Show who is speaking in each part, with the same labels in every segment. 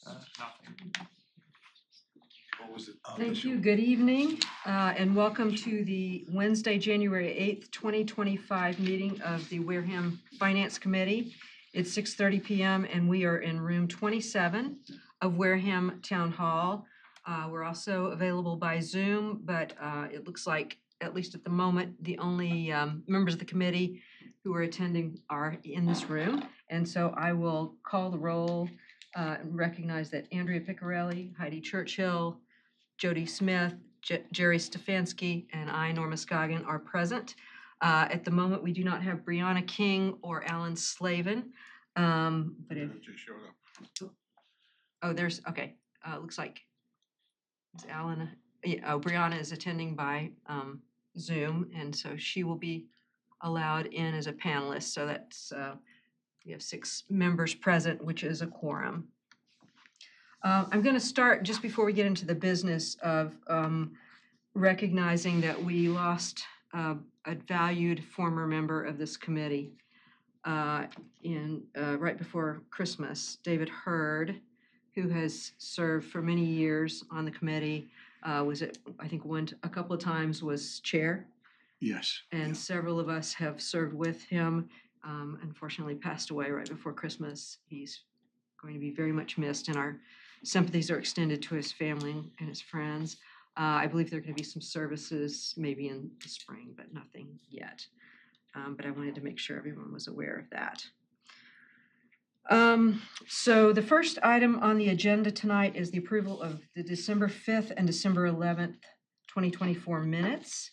Speaker 1: Nothing. What was it?
Speaker 2: Thank you. Good evening, and welcome to the Wednesday, January 8th, 2025 meeting of the Wareham Finance Committee. It's 6:30 p.m. and we are in room 27 of Wareham Town Hall. We're also available by Zoom, but it looks like, at least at the moment, the only members of the committee who are attending are in this room. And so I will call the roll and recognize that Andrea Piccarelli, Heidi Churchill, Jody Smith, Jerry Stefanski, and I, Norma Scoggin, are present. At the moment, we do not have Brianna King or Alan Slavin. But if
Speaker 1: Just showed up.
Speaker 2: oh, there's okay. Looks like it's Alan. Yeah, oh, Brianna is attending by Zoom, and so she will be allowed in as a panelist. So that's we have 6 members present, which is a quorum. I'm going to start just before we get into the business of recognizing that we lost a valued former member of this committee right before Christmas, David Hurd, who has served for many years on the committee. I think a couple of times was chair.
Speaker 1: Yes.
Speaker 2: And several of us have served with him. Unfortunately, passed away right before Christmas. He's going to be very much missed, and our sympathies are extended to his family and his friends. I believe there are going to be some services maybe in the spring, but nothing yet. But I wanted to make sure everyone was aware of that. So the first item on the agenda tonight is the approval of the December 5th and December 11th, 2024 minutes.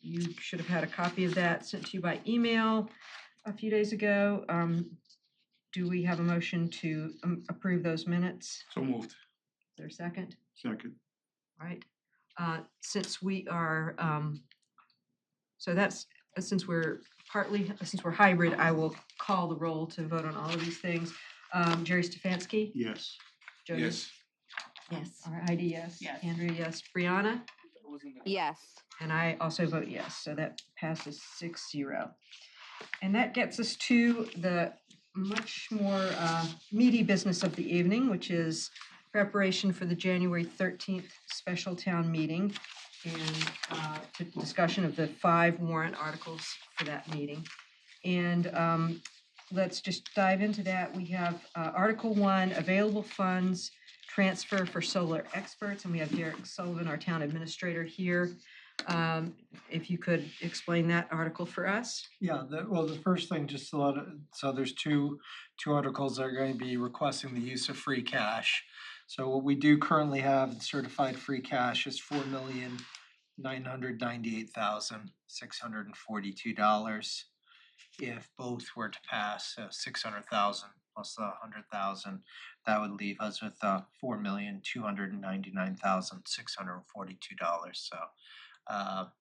Speaker 2: You should have had a copy of that sent to you by email a few days ago. Do we have a motion to approve those minutes?
Speaker 1: So moved.
Speaker 2: Is there a second?
Speaker 1: Second.
Speaker 2: All right. Since we are, since we're hybrid, I will call the roll to vote on all of these things. Jerry Stefanski?
Speaker 1: Yes.
Speaker 2: Jody?
Speaker 1: Yes.
Speaker 2: Yes. All right, Heidi, yes.
Speaker 3: Yes.
Speaker 2: Andrea, yes. Brianna?
Speaker 3: Yes.
Speaker 2: And I also vote yes, so that passes 6-0. And that gets us to the much more meaty business of the evening, which is preparation for the January 13th special town meeting and discussion of the 5 warrant articles for that meeting. And let's just dive into that. We have Article 1, available funds transfer for solar experts, and we have Derek Sullivan, our town administrator, here. If you could explain that article for us.
Speaker 4: Yeah, the first thing, just to so there's two articles that are going to be requesting the use of free cash. So what we do currently have in certified free cash is $4,998,642. If both were to pass, 600,000 plus 100,000, that would leave us with $4,299,642. So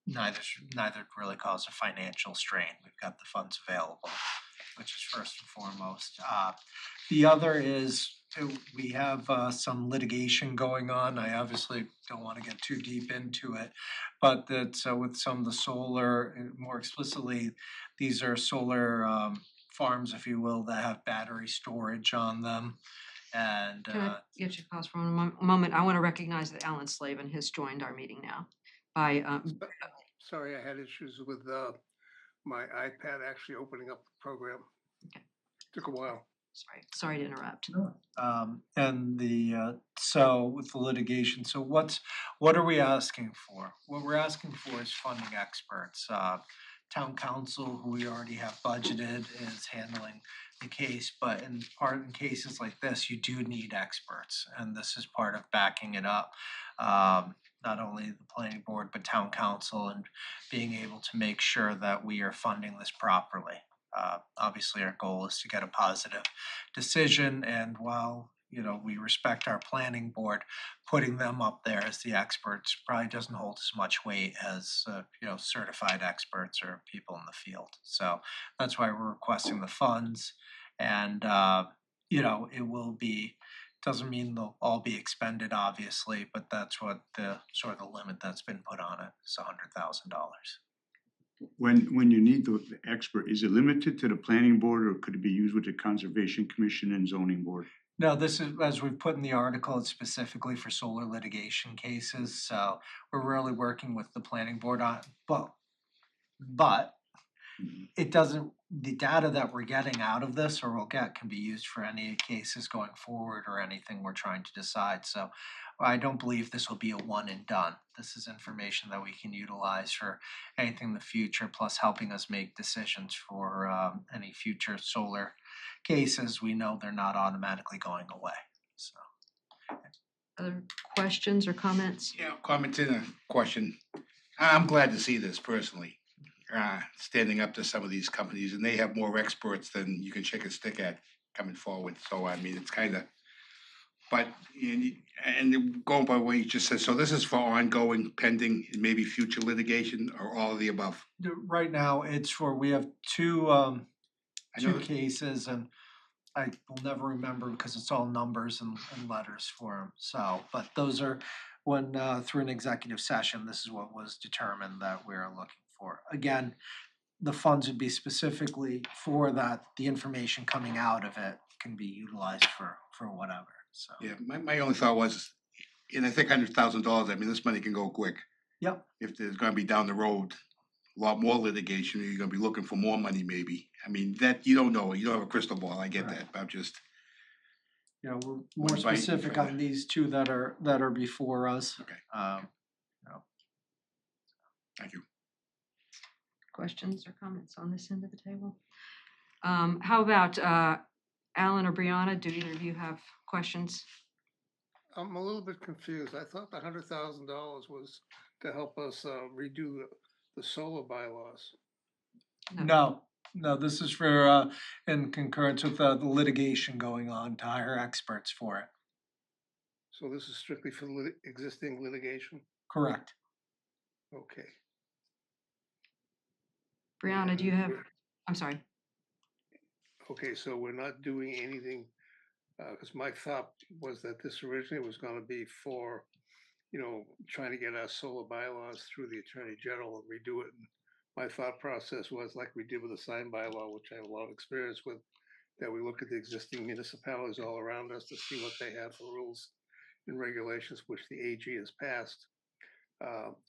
Speaker 4: neither really cause a financial strain. We've got the funds available, which is first and foremost. The other is we have some litigation going on. I obviously don't want to get too deep into it, but that's with some of the solar, more explicitly, these are solar farms, if you will, that have battery storage on them. And
Speaker 2: Can I get you to pause for a moment? I want to recognize that Alan Slavin has joined our meeting now.
Speaker 5: Sorry, I had issues with my iPad actually opening up the program.
Speaker 2: Okay.
Speaker 5: Took a while.
Speaker 2: Sorry to interrupt.
Speaker 4: And so with the litigation, so what are we asking for? What we're asking for is funding experts. Town council, who we already have budgeted, is handling the case, but in cases like this, you do need experts, and this is part of backing it up. Not only the planning board, but town council, and being able to make sure that we are funding this properly. Obviously, our goal is to get a positive decision, and while we respect our planning board, putting them up there as the experts probably doesn't hold as much weight as certified experts or people in the field. So that's why we're requesting the funds, and it will be. Doesn't mean they'll all be expended, obviously, but that's what the sort of the limit that's been put on it is $100,000.
Speaker 1: When you need the expert, is it limited to the planning board, or could it be used with the conservation commission and zoning board?
Speaker 4: No, this is, as we put in the article, it's specifically for solar litigation cases, so we're really working with the planning board on, but it doesn't, the data that we're getting out of this or will get can be used for any cases going forward or anything we're trying to decide, so I don't believe this will be a one and done. This is information that we can utilize for anything in the future, plus helping us make decisions for any future solar cases. We know they're not automatically going away, so.
Speaker 2: Other questions or comments?
Speaker 3: Yeah, comment in a question. I'm glad to see this personally, standing up to some of these companies, and they have more experts than you can shake a stick at coming forward. So I mean, it's kind of, but and going by what you just said, so this is for ongoing, pending, and maybe future litigation, or all of the above.
Speaker 4: Right now, it's for, we have two
Speaker 3: I know that-
Speaker 4: cases, and I will never remember because it's all numbers and letters for them, so, but those are, when, through an executive session, this is what was determined that we're looking for. Again, the funds would be specifically for that, the information coming out of it can be utilized for whatever, so.
Speaker 3: Yeah, my only thought was, and I think $100,000. I mean, this money can go quick.
Speaker 4: Yep.
Speaker 3: If there's going to be down the road a lot more litigation, you're going to be looking for more money, maybe. I mean, that you don't know. You don't have a crystal ball. I get
Speaker 4: Right.
Speaker 3: that. But I'm just.
Speaker 4: You know, we're more
Speaker 3: Invite you
Speaker 4: specific
Speaker 3: further.
Speaker 4: on these two that are before us.
Speaker 3: Okay. Thank you.
Speaker 2: Questions or comments on this end of the table? How about Alan or Brianna? Do either of you have questions?
Speaker 5: I'm a little bit confused. I thought the $100,000 was to help us redo the solar bylaws.
Speaker 4: No, this is for, in concurrence with the litigation going on to hire experts for it.
Speaker 5: So this is strictly for existing litigation?
Speaker 4: Correct.
Speaker 5: Okay.
Speaker 2: Brianna, do you have, I'm sorry.
Speaker 5: Okay, so we're not doing anything, because my thought was that this originally was gonna be for, trying to get our solar bylaws through the Attorney General and redo it. And my thought process was like we did with the sign bylaw, which I have a lot of experience with, that we look at the existing municipalities all around us to see what they have for rules and regulations, which the AG has passed,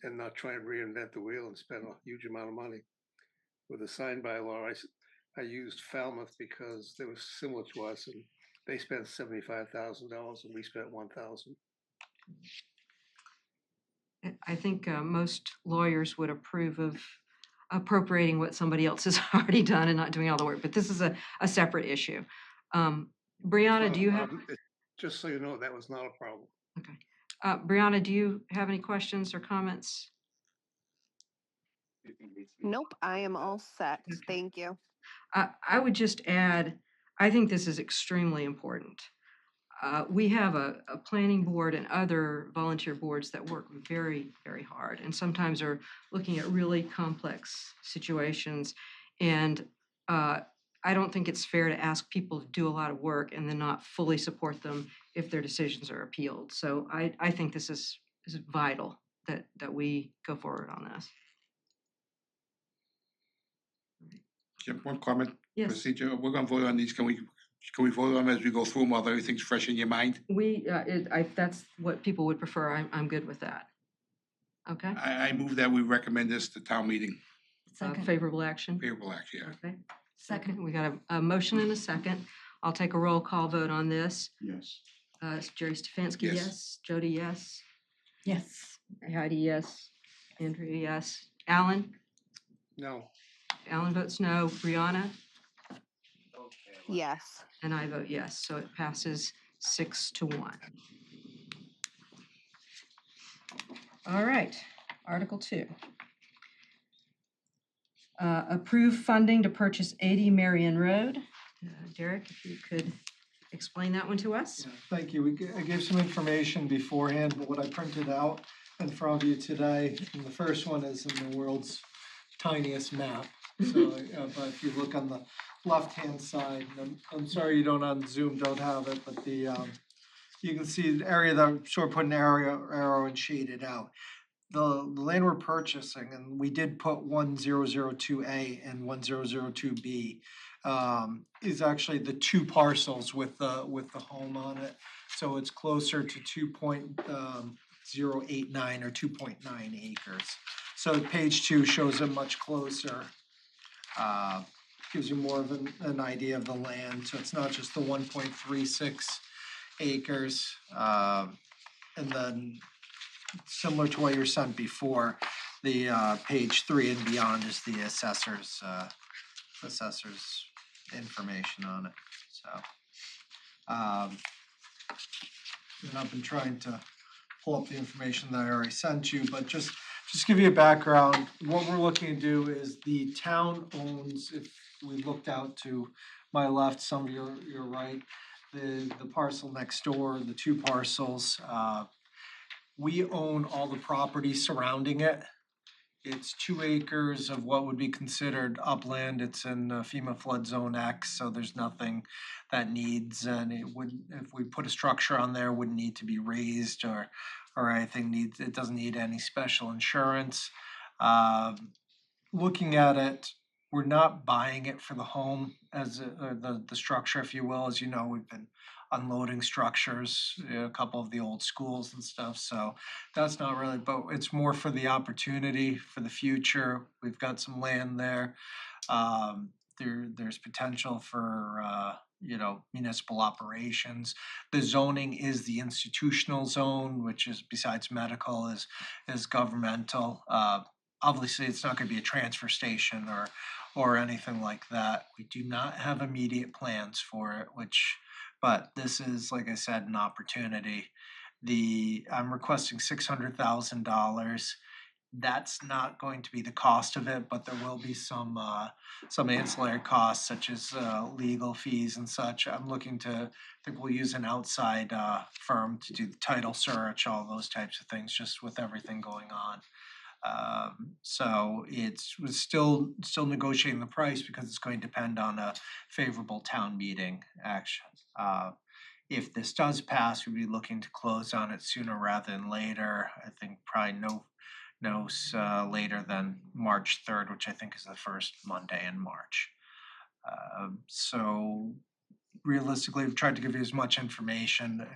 Speaker 5: and not try and reinvent the wheel and spend a huge amount of money. With the sign bylaw, I used Falmouth because they were similar to us, and they spent $75,000 and we spent $1,000.
Speaker 2: I think most lawyers would approve of appropriating what somebody else has already done and not doing all the work, but this is a separate issue. Brianna, do you have,
Speaker 5: Just so you know, that was not a problem.
Speaker 2: okay. Brianna, do you have any questions or comments?
Speaker 6: Nope, I am all set.
Speaker 2: Okay.
Speaker 6: Thank you.
Speaker 2: I would just add, I think this is extremely important. We have a planning board and other volunteer boards that work very, very hard and sometimes are looking at really complex situations. And I don't think it's fair to ask people to do a lot of work and then not fully support them if their decisions are appealed. So I think this is vital that we go forward on this.
Speaker 3: Yeah, one comment.
Speaker 2: Yes.
Speaker 3: Procedure. We're going to vote on these. Can we vote on them as we go through them while everything's fresh in your mind?
Speaker 2: That's what people would prefer. I'm good with that. Okay.
Speaker 3: I move that we recommend this to town meeting.
Speaker 2: Favorable action.
Speaker 3: Favorable action. Yeah.
Speaker 2: Okay. Second, we got a motion and a second. I'll take a roll call vote on this.
Speaker 1: Yes.
Speaker 2: Jerry Stefanski,
Speaker 3: Yes.
Speaker 2: yes. Jody, yes.
Speaker 7: Yes.
Speaker 2: Heidi, yes. Andrea, yes. Alan?
Speaker 5: No.
Speaker 2: Alan votes no. Brianna?
Speaker 6: Yes.
Speaker 2: And I vote yes, so it passes 6-1. All right, Article 2. Approve funding to purchase 80 Marion Road. Derek, if you could explain that one to us?
Speaker 4: Yeah, thank you. I gave some information beforehand, but what I printed out in front of you today, and the first one is in the world's tiniest map. So, but if you look on the left-hand side, and I'm sorry you don't on Zoom don't have it, but the you can see the area that I'm sort of put an arrow and shaded out. The land we're purchasing, and we did put 1002A and 1002B is actually the two parcels with the home on it. So it's closer to 2.089 or 2.9 acres. So page 2 shows it much closer. Gives you more of an idea of the land, so it's not just the 1.36 acres. And then similar to what you were sent before, the page 3 and beyond is the assessor's information on it, so. And I've been trying to pull up the information that I already sent you, but just give you a background, what we're looking to do is the town owns, if we looked out to my left, some of your right, the parcel next door, the two parcels, we own all the property surrounding it. It's 2 acres of what would be considered upland. It's in FEMA flood zone X, so there's nothing that needs, and it would, if we put a structure on there, wouldn't need to be raised or anything. It doesn't need any special insurance. Looking at it, we're not buying it for the home as the structure, if you will. As you know, we've been unloading structures, a couple of the old schools and stuff, so that's not really, but it's more for the opportunity for the future. We've got some land there. There's potential for municipal operations. The zoning is the institutional zone, which is, besides medical, is governmental. Obviously, it's not going to be a transfer station or anything like that. We do not have immediate plans for it, but this is, like I said, an opportunity. I'm requesting $600,000. That's not going to be the cost of it, but there will be some ancillary costs such as legal fees and such. I think we'll use an outside firm to do the title search, all those types of things, just with everything going on. So we're still negotiating the price because it's going to depend on a favorable town meeting action. If this does pass, we'd be looking to close on it sooner rather than later. I think probably no later than March 3rd, which I think is the first Monday in March. So realistically, we've tried to give you as much information.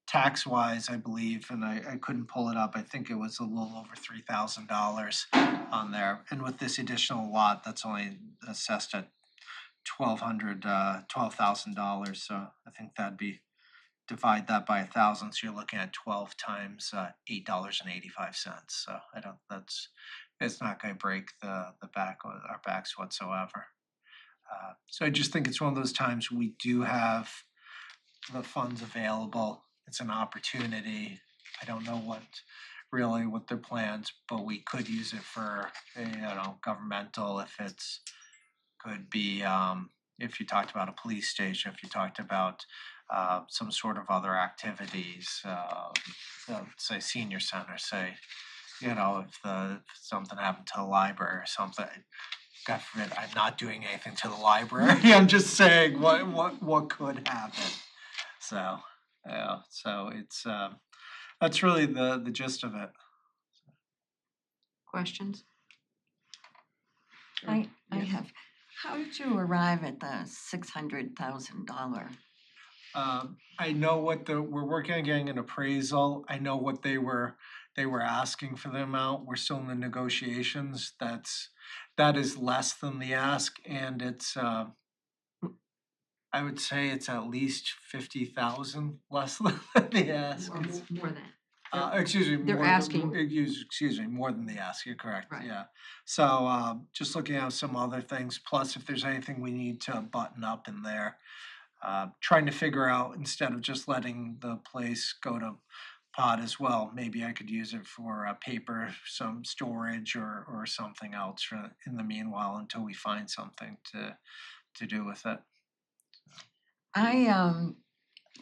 Speaker 4: Tax-wise, I believe, and I couldn't pull it up, I think it was a little over $3,000 on there. And with this additional lot, that's only assessed at $12,000. So I think that'd be, divide that by 1,000, so you're looking at 12 times $8.85. So it's not going to break our backs whatsoever. So I just think it's one of those times we do have the funds available. It's an opportunity. I don't know what their plans, but we could use it for governmental, if it's could be if you talked about a police station, if you talked about some sort of other activities, say senior center, say, if something happened to the library or something. God forbid, I'm not doing anything to the library. I'm just saying what could happen. So it's that's really the gist of it.
Speaker 2: Questions?
Speaker 7: I
Speaker 2: Yes.
Speaker 7: have, how did you arrive at the $600,000?
Speaker 4: I know we're working on getting an appraisal. I know what they were asking for the amount. We're still in the negotiations. That is less than the ask, and it's I would say it's at least 50,000 less than the ask.
Speaker 2: Or more than.
Speaker 4: Excuse me.
Speaker 2: They're asking.
Speaker 4: More than the ask. You're correct.
Speaker 2: Right.
Speaker 4: Yeah. So just looking at some other things. Plus, if there's anything we need to button up in there, trying to figure out, instead of just letting the place go to pot as well, maybe I could use it for paper, some storage or something else in the meanwhile until we find something to do with it.
Speaker 7: I'm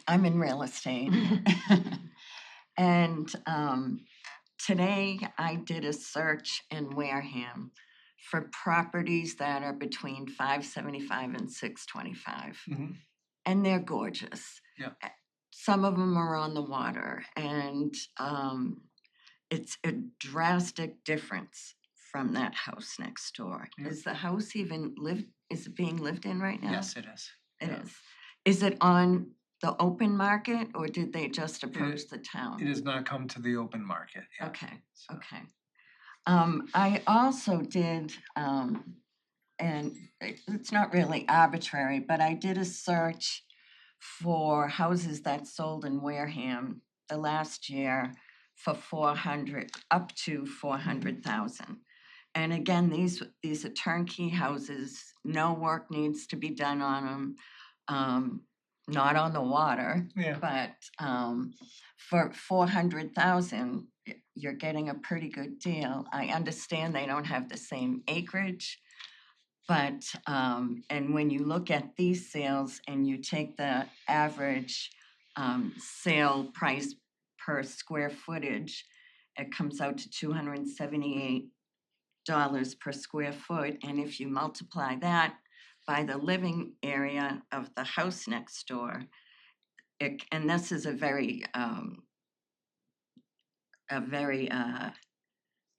Speaker 7: in real estate. And today I did a search in Wareham for properties that are between 575 and 625.
Speaker 4: Mhm.
Speaker 7: And they're gorgeous.
Speaker 4: Yeah.
Speaker 7: Some of them are on the water, and it's a drastic difference from that house next door.
Speaker 4: Yeah.
Speaker 7: Is the house even lived is it being lived in right now?
Speaker 4: Yes, it is.
Speaker 7: It
Speaker 4: yeah.
Speaker 7: is. Is it on the open market or did they just approach the town?
Speaker 4: It has not come to the open market yet.
Speaker 7: Okay,
Speaker 4: so.
Speaker 7: okay. I also did, and it's not really arbitrary, but I did a search for houses that sold in Wareham the last year for 400, up to 400,000. And again, these are turnkey houses, no work needs to be done on them, not on the water,
Speaker 4: Yeah.
Speaker 7: but for 400,000, you're getting a pretty good deal. I understand they don't have the same acreage, but and when you look at these sales and you take the average sale price per square footage, it comes out to $278 per square foot. And if you multiply that by the living area of the house next door, and this is a very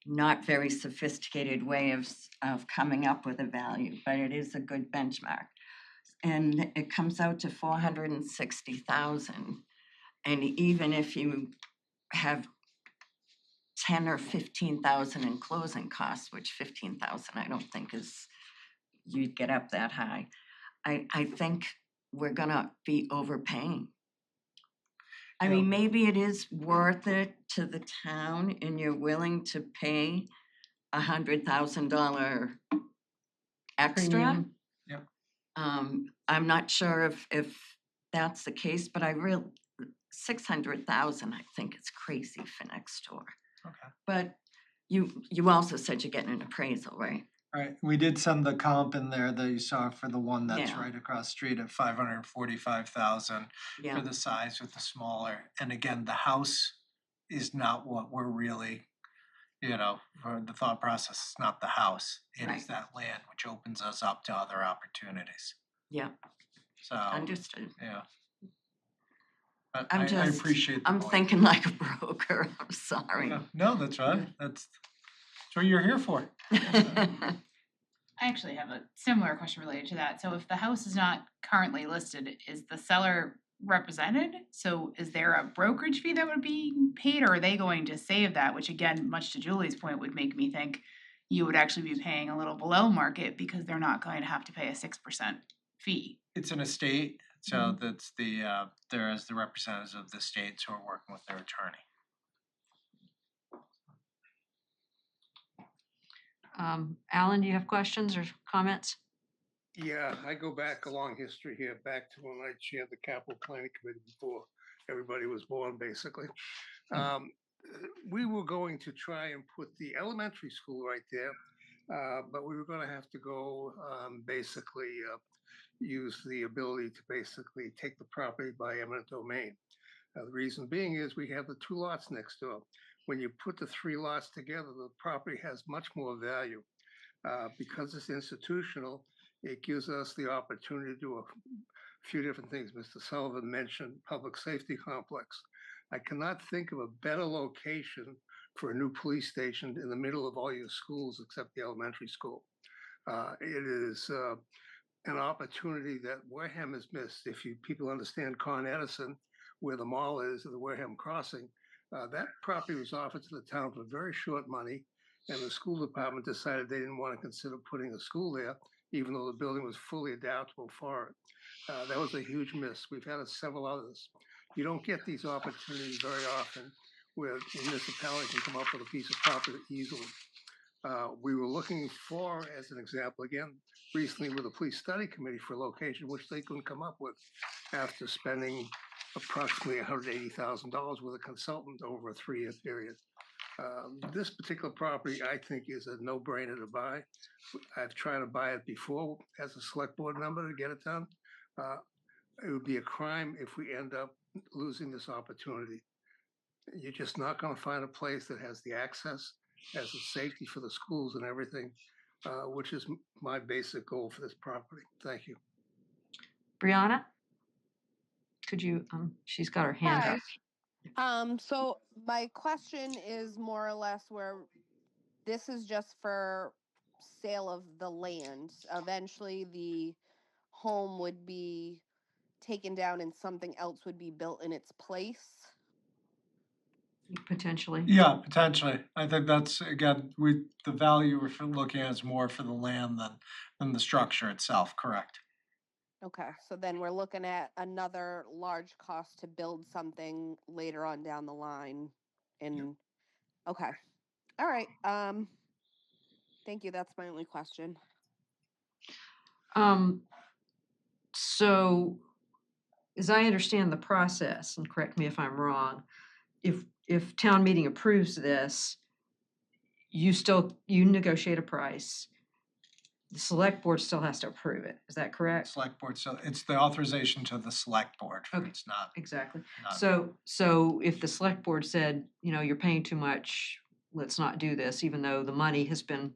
Speaker 7: not very sophisticated way of coming up with a value, but it is a good benchmark. And it comes out to 460,000. And even if you have 10 or 15,000 in closing costs, which 15,000 I don't think is, you'd get up that high. I think we're gonna be overpaying. I
Speaker 4: Yeah.
Speaker 7: mean, maybe it is worth it to the town and you're willing to pay $100,000 extra.
Speaker 2: Premium.
Speaker 4: Yep.
Speaker 7: I'm not sure if that's the case, but 600,000, I think is crazy for next door.
Speaker 4: Okay.
Speaker 7: But you also said you're getting an appraisal, right?
Speaker 4: Right, we did send the comp in there that you saw for the one that's
Speaker 7: Yeah.
Speaker 4: right across the street at 545,000
Speaker 7: Yeah.
Speaker 4: for the size with the smaller. And again, the house is not what we're really, for the thought process, it's not the house. It is
Speaker 7: Right.
Speaker 4: that land which opens us up to other opportunities.
Speaker 7: Yeah,
Speaker 4: So,
Speaker 7: understood.
Speaker 4: yeah. But
Speaker 7: I'm
Speaker 4: I
Speaker 7: just,
Speaker 4: appreciate the
Speaker 7: I'm
Speaker 4: point.
Speaker 7: thinking like a broker, I'm sorry.
Speaker 4: No, that's right. That's what you're here for.
Speaker 8: I actually have a similar question related to that. So if the house is not currently listed, is the seller represented? So is there a brokerage fee that would be paid, or are they going to save that? Which again, much to Julie's point, would make me think you would actually be paying a little below market because they're not going to have to pay a 6% fee.
Speaker 4: It's an estate, so that's there is the representatives of the estates who are working with their attorney.
Speaker 2: Alan, do you have questions or comments?
Speaker 5: Yeah, I go back a long history here, back to when I chaired the capital planning committee before everybody was born, basically. We were going to try and put the elementary school right there, but we were gonna have to go basically use the ability to basically take the property by eminent domain. The reason being is we have the two lots next door. When you put the three lots together, the property has much more value. Because it's institutional, it gives us the opportunity to do a few different things. Mr. Sullivan mentioned public safety complex. I cannot think of a better location for a new police station in the middle of all your schools except the elementary school. It is an opportunity that Wareham has missed. If you people understand Con Edison, where the mall is, the Wareham Crossing, that property was offered to the town for very short money, and the school department decided they didn't want to consider putting a school there, even though the building was fully adaptable for it. That was a huge miss. We've had several others. You don't get these opportunities very often where a municipality can come up with a piece of property easily. We were looking for, as an example, again, recently with the police study committee for a location which they couldn't come up with after spending approximately $180,000 with a consultant over a 3-year period. This particular property, I think, is a no-brainer to buy. I've tried to buy it before as a select board member to get it done. It would be a crime if we end up losing this opportunity. You're just not going to find a place that has the access, has the safety for the schools and everything, which is my basic goal for this property. Thank you.
Speaker 2: Brianna? Could you, she's got her hand up.
Speaker 6: Hi. So my question is more or less where this is just for sale of the land, eventually the home would be taken down and something else would be built in its place?
Speaker 2: Potentially.
Speaker 4: Yeah, potentially. I think that's, again, the value we're looking at is more for the land than the structure itself, correct?
Speaker 6: Okay, so then we're looking at another large cost to build something later on down the line and, okay. All right, thank you, that's my only question.
Speaker 2: So, as I understand the process, and correct me if I'm wrong, if town meeting approves this, you negotiate a price. The select board still has to approve it. Is that correct?
Speaker 4: Select board, so it's the authorization to the select board.
Speaker 2: Okay.
Speaker 4: It's not,
Speaker 2: Exactly.
Speaker 4: not.
Speaker 2: So if the select board said, you're paying too much, let's not do this, even though the money has been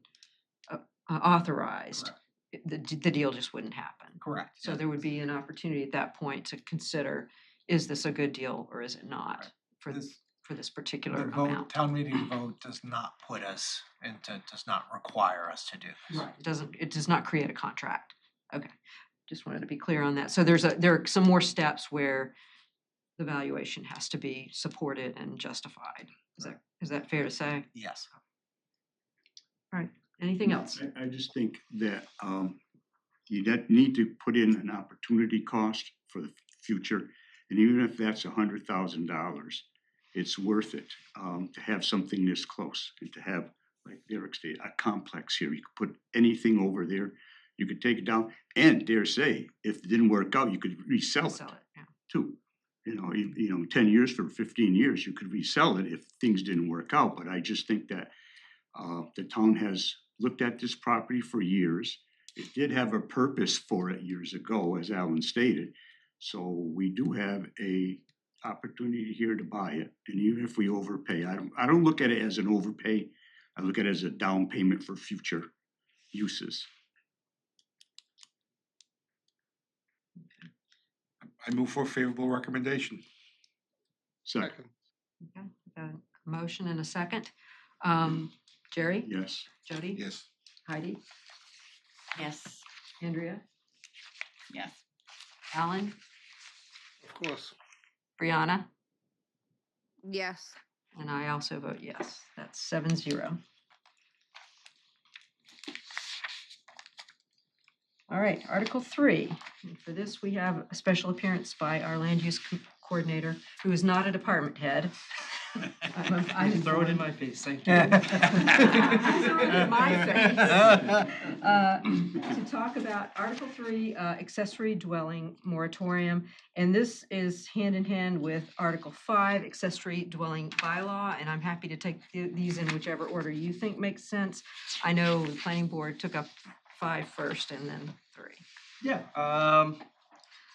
Speaker 2: authorized, the deal just wouldn't happen.
Speaker 4: Correct.
Speaker 2: So there would be an opportunity at that point to consider, is this a good deal or is it not
Speaker 4: Right.
Speaker 2: for
Speaker 4: This-
Speaker 2: for this particular
Speaker 4: The vote,
Speaker 2: amount?
Speaker 4: town meeting vote does not does not require us to do this.
Speaker 2: Right. It does not create a contract. Okay. Just wanted to be clear on that. So there are some more steps where the valuation has to be supported and justified. Is that fair to say?
Speaker 4: Yes.
Speaker 2: All right. Anything else?
Speaker 1: I just think that you need to put in an opportunity cost for the future. And even if that's $100,000, it's worth it to have something this close and to have, like Derek stated, a complex here. You could put anything over there. You could take it down and dare say, if it didn't work out, you could resell
Speaker 2: Sell
Speaker 1: it
Speaker 2: it, yeah.
Speaker 1: too. 10 years for 15 years, you could resell it if things didn't work out. But I just think that the town has looked at this property for years. It did have a purpose for it years ago, as Alan stated. So we do have a opportunity here to buy it. And even if we overpay, I don't look at it as an overpay. I look at it as a down payment for future uses.
Speaker 3: I move for a favorable recommendation.
Speaker 1: Second,
Speaker 6: Second.
Speaker 2: Okay. Got a motion and a second. Jerry?
Speaker 1: yes.
Speaker 2: Jody?
Speaker 3: Yes.
Speaker 2: Heidi?
Speaker 7: Yes.
Speaker 2: Andrea?
Speaker 8: Yes.
Speaker 5: Of
Speaker 2: Alan?
Speaker 5: course.
Speaker 2: Brianna?
Speaker 6: Yes.
Speaker 2: And I also vote yes. That's 7-0. All right, Article 3. And for this, we have a special appearance by our land use coordinator, who is not a department head. I'm
Speaker 9: Throw it in my face, thank you.
Speaker 2: Throw it in my face. To talk about Article 3, accessory dwelling moratorium. And this is hand in hand with Article 5, accessory dwelling bylaw. And I'm happy to take these in whichever order you think makes sense. I know the planning board took up 5 first and then 3.
Speaker 9: Yeah,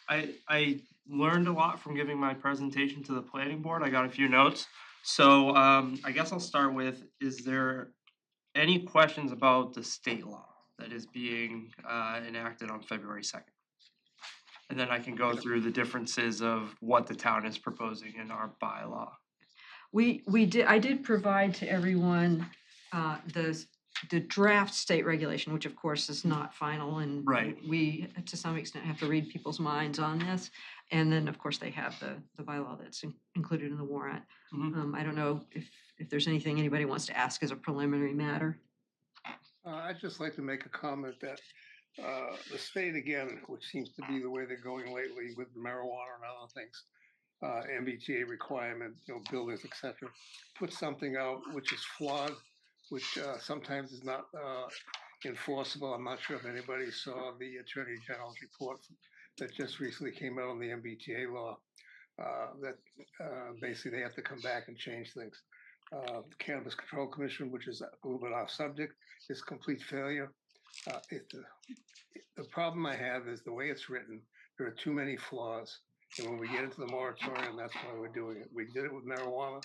Speaker 9: I learned a lot from giving my presentation to the planning board. I got a few notes. So I guess I'll start with, is there any questions about the state law that is being enacted on February 2nd? And then I can go through the differences of what the town is proposing in our bylaw.
Speaker 2: I did provide to everyone the draft state regulation, which of course is not final, and
Speaker 9: Right.
Speaker 2: we to some extent have to read people's minds on this. And then of course they have the bylaw that's included in the warrant.
Speaker 9: Mhm.
Speaker 2: I don't know if there's anything anybody wants to ask as a preliminary matter.
Speaker 5: I'd just like to make a comment that the state, again, which seems to be the way they're going lately with marijuana and other things, MBTA requirement, buildings, etc., put something out which is flawed, which sometimes is not enforceable. I'm not sure if anybody saw the Attorney General's report that just recently came out on the MBTA law, that basically they have to come back and change things. The Cannabis Control Commission, which is a little bit off subject, is complete failure. The problem I have is the way it's written. There are too many flaws. And when we get into the moratorium, that's why we're doing it. We did it with marijuana.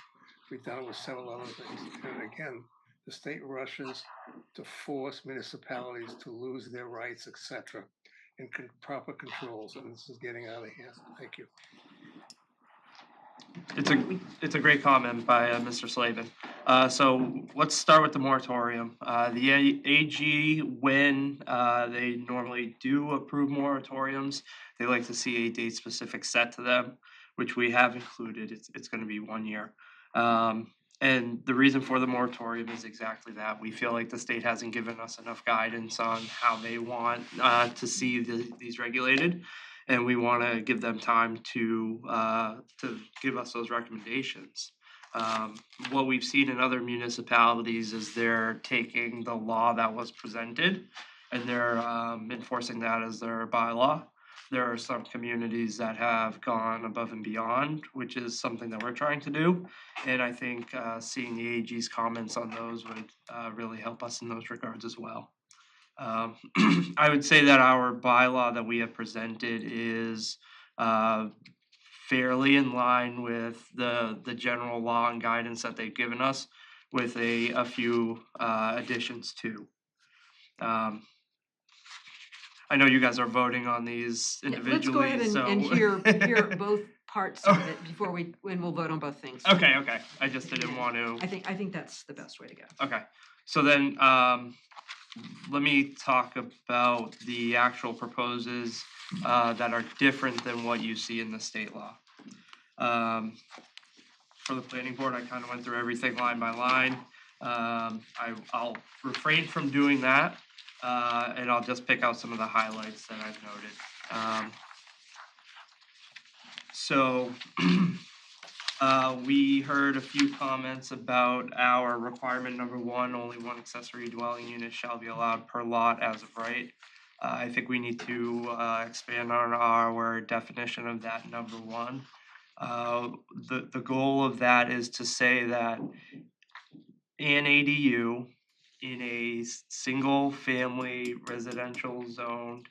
Speaker 5: We've done it with several other things. And again, the state rushes to force municipalities to lose their rights, etc., and proper controls. And this is getting out of hand. Thank you.
Speaker 9: It's a great comment by Mr. Slavin. So let's start with the moratorium. The AG, when they normally do approve moratoriums, they like to see a date specific set to them, which we have included. It's going to be 1 year. And the reason for the moratorium is exactly that. We feel like the state hasn't given us enough guidance on how they want to see these regulated, and we want to give them time to give us those recommendations. What we've seen in other municipalities is they're taking the law that was presented and they're enforcing that as their bylaw. There are some communities that have gone above and beyond, which is something that we're trying to do. And I think seeing the AG's comments on those would really help us in those regards as well. I would say that our bylaw that we have presented is fairly in line with the general law and guidance that they've given us, with a few additions too. I know you guys are voting on these
Speaker 2: Yeah,
Speaker 9: individually,
Speaker 2: let's go ahead and
Speaker 9: so
Speaker 2: hear both parts of it before when we'll vote on both things.
Speaker 9: Okay, I just didn't want to.
Speaker 2: I think that's the best way to go.
Speaker 9: Okay, so then let me talk about the actual proposals that are different than what you see in the state law. For the planning board, I kind of went through everything line by line. I'll refrain from doing that, and I'll just pick out some of the highlights that I've noted. So we heard a few comments about our requirement number 1, only 1 accessory dwelling unit shall be allowed per lot as of right. I think we need to expand on our definition of that number 1. The goal of that is to say that an ADU in a single family residential zone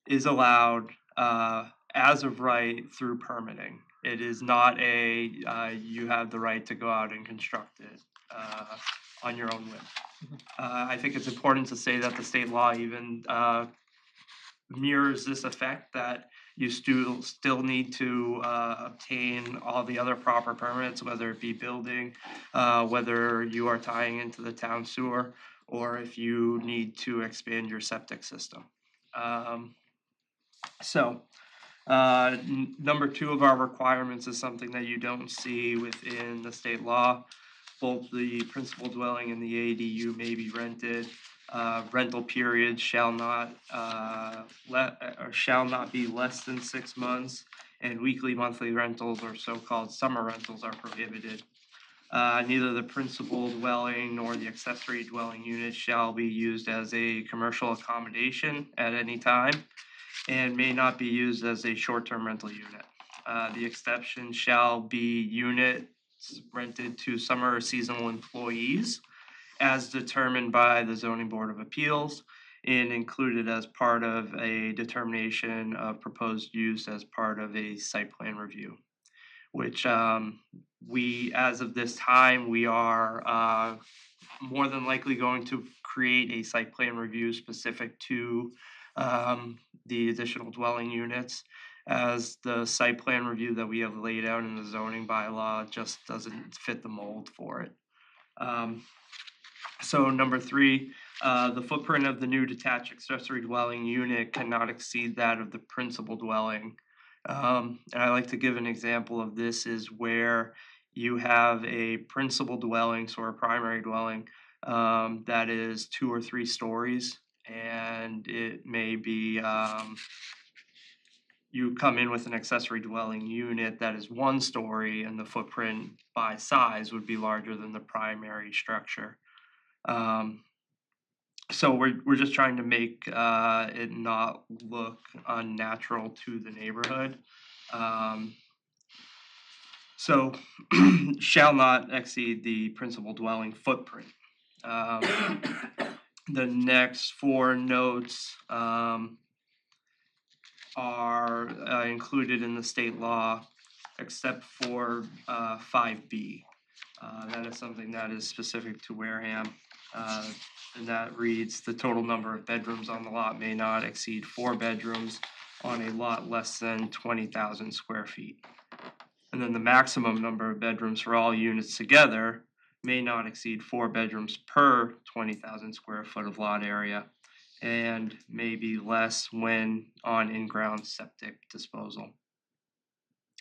Speaker 9: is allowed as of right through permitting. It is not you have the right to go out and construct it on your own whim. I think it's important to say that the state law even mirrors this effect, that you still need to obtain all the other proper permits, whether it be building, whether you are tying into the town sewer, or if you need to expand your septic system. Number 2 of our requirements is something that you don't see within the state law. Both the principal dwelling and the ADU may be rented. Rental periods shall not be less than 6 months, and weekly, monthly rentals, or so-called summer rentals, are prohibited. Neither the principal dwelling nor the accessory dwelling unit shall be used as a commercial accommodation at any time, and may not be used as a short-term rental unit. The exception shall be units rented to summer or seasonal employees as determined by the Zoning Board of Appeals and included as part of a determination of proposed use as part of a site plan review, which we, as of this time, we are more than likely going to create a site plan review specific to the additional dwelling units, as the site plan review that we have laid out in the zoning bylaw just doesn't fit the mold for it. So number 3, the footprint of the new detached accessory dwelling unit cannot exceed that of the principal dwelling. And I like to give an example of this is where you have a principal dwelling, so a primary dwelling, that is 2 or 3 stories, and it may be you come in with an accessory dwelling unit that is 1 story, and the footprint by size would be larger than the primary structure. So we're just trying to make it not look unnatural to the neighborhood. So shall not exceed the principal dwelling footprint. The next 4 notes are included in the state law, except for 5B. That is something that is specific to Wareham. And that reads, the total number of bedrooms on the lot may not exceed 4 bedrooms on a lot less than 20,000 square feet. And then the maximum number of bedrooms for all units together may not exceed 4 bedrooms per 20,000 square foot of lot area, and may be less when on in-ground septic disposal.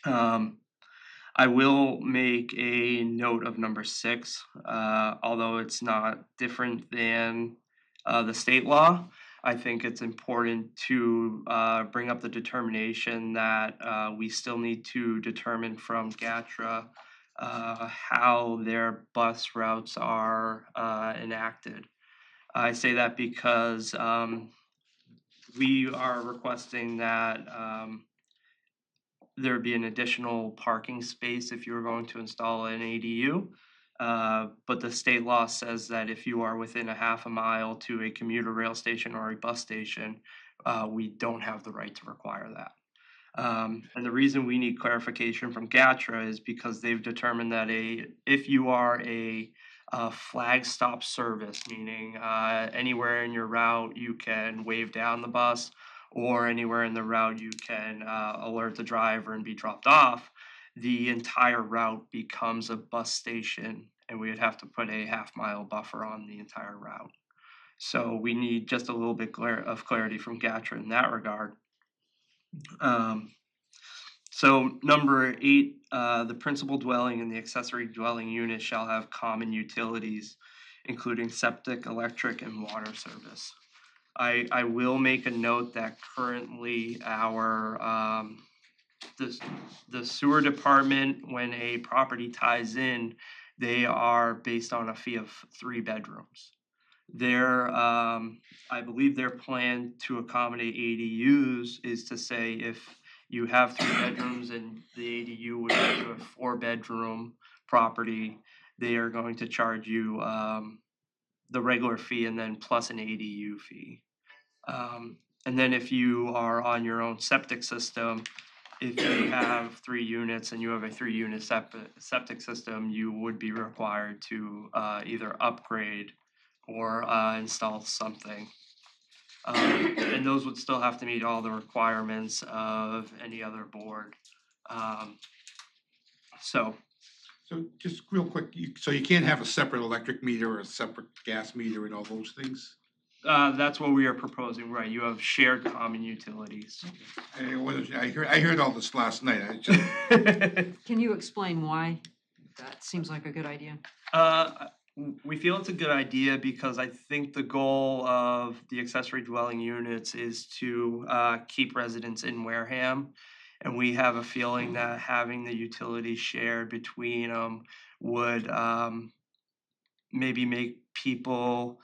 Speaker 9: I will make a note of number 6, although it's not different than the state law. I think it's important to bring up the determination that we still need to determine from GATRA how their bus routes are enacted. I say that because we are requesting that there be an additional parking space if you were going to install an ADU. But the state law says that if you are within a half a mile to a commuter rail station or a bus station, we don't have the right to require that. And the reason we need clarification from GATRA is because they've determined that if you are a flag stop service, meaning anywhere in your route you can wave down the bus, or anywhere in the route you can alert the driver and be dropped off, the entire route becomes a bus station, and we would have to put a half-mile buffer on the entire route. So we need just a little bit of clarity from GATRA in that regard. So number 8, the principal dwelling and the accessory dwelling unit shall have common utilities, including septic, electric, and water service. I will make a note that currently our the sewer department, when a property ties in, they are based on a fee of 3 bedrooms. I believe their plan to accommodate ADUs is to say if you have 3 bedrooms and the ADU would make you a 4-bedroom property, they are going to charge you the regular fee and then plus an ADU fee. And then if you are on your own septic system, if you have 3 units and you have a 3-unit septic system, you would be required to either upgrade or install something. And those would still have to meet all the requirements of any other board. So
Speaker 3: So just real quick, so you can't have a separate electric meter or a separate gas meter and all those things?
Speaker 9: that's what we are proposing, right? You have shared common utilities.
Speaker 3: I heard all this last night. I just,
Speaker 2: Can you explain why that seems like a good idea?
Speaker 9: We feel it's a good idea because I think the goal of the accessory dwelling units is to keep residents in Wareham. And we have a feeling that having the utilities shared between them would maybe make people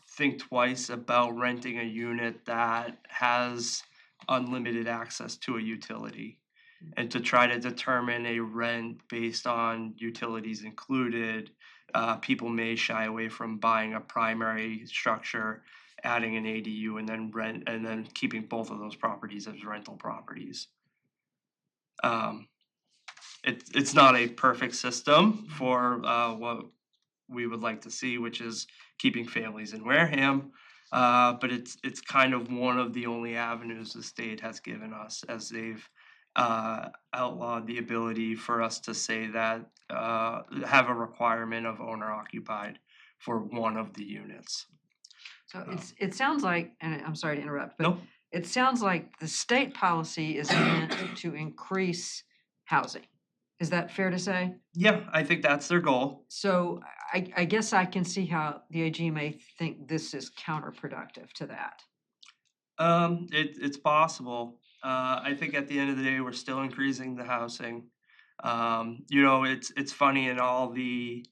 Speaker 9: think twice about renting a unit that has unlimited access to a utility. And to try to determine a rent based on utilities included, people may shy away from buying a primary structure, adding an ADU, and then keeping both of those properties as rental properties. It's not a perfect system for what we would like to see, which is keeping families in Wareham. But it's kind of one of the only avenues the state has given us, as they've outlawed the ability for us to say that have a requirement of owner occupied for one of the units.
Speaker 2: So it sounds like, and I'm sorry to interrupt, but
Speaker 9: No,
Speaker 2: it sounds like the state policy is meant to increase housing. Is that fair to say?
Speaker 9: yeah, I think that's their goal.
Speaker 2: So I guess I can see how the AG may think this is counterproductive to that.
Speaker 9: It's possible. I think at the end of the day, we're still increasing the housing. It's funny in all the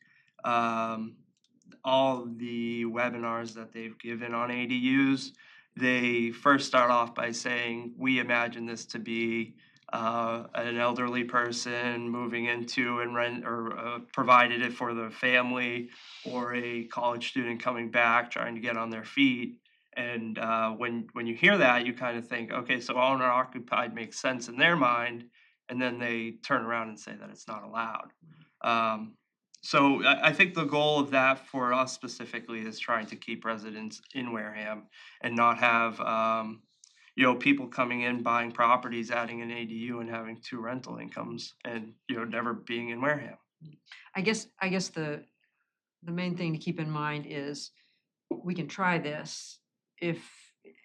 Speaker 9: webinars that they've given on ADUs, they first start off by saying, we imagine this to be an elderly person moving into and rent or provided it for the family, or a college student coming back trying to get on their feet. And when you hear that, you kind of think, okay, so owner occupied makes sense in their mind, and then they turn around and say that it's not allowed. So I think the goal of that for us specifically is trying to keep residents in Wareham and not have people coming in, buying properties, adding an ADU and having 2 rental incomes and, never being in Wareham.
Speaker 2: I guess the main thing to keep in mind is we can try this. If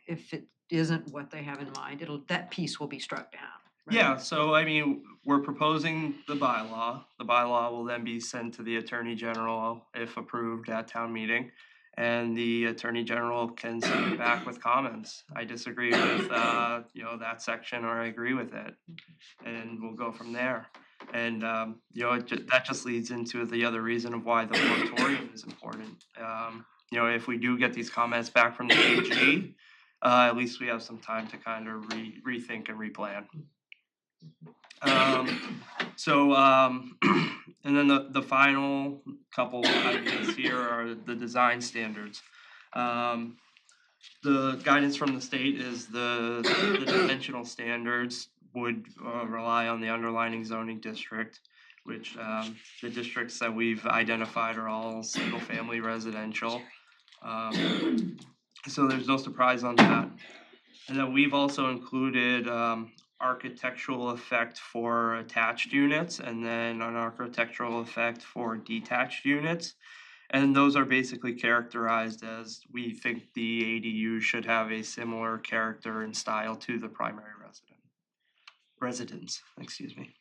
Speaker 2: it isn't what they have in mind, that piece will be struck down. Right?
Speaker 9: Yeah, so I mean, we're proposing the bylaw. The bylaw will then be sent to the Attorney General if approved at town meeting. And the Attorney General can send it back with comments. I disagree with, that section, or I agree with it. And we'll go from there. And, that just leads into the other reason of why the moratorium is important. If we do get these comments back from the AG, at least we have some time to kind of rethink and replan. And then the final couple ideas here are the design standards. The guidance from the state is the dimensional standards would rely on the underlining zoning district, which the districts that we've identified are all single-family residential. So there's no surprise on that. And then we've also included architectural effect for attached units and then an architectural effect for detached units. And those are basically characterized as we think the ADU should have a similar character and style to the primary residence, excuse me.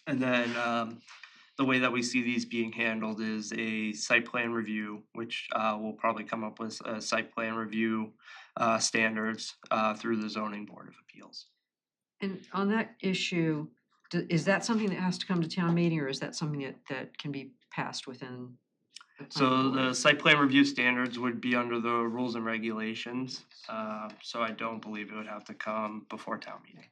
Speaker 9: And then the way that we see these being handled is a site plan review, which will probably come up with a site plan review standards through the Zoning Board of Appeals.
Speaker 2: And on that issue, is that something that has to come to town meeting, or is that something that can be passed within?
Speaker 9: So the site plan review standards would be under the rules and regulations. So I don't believe it would have to come before town meeting.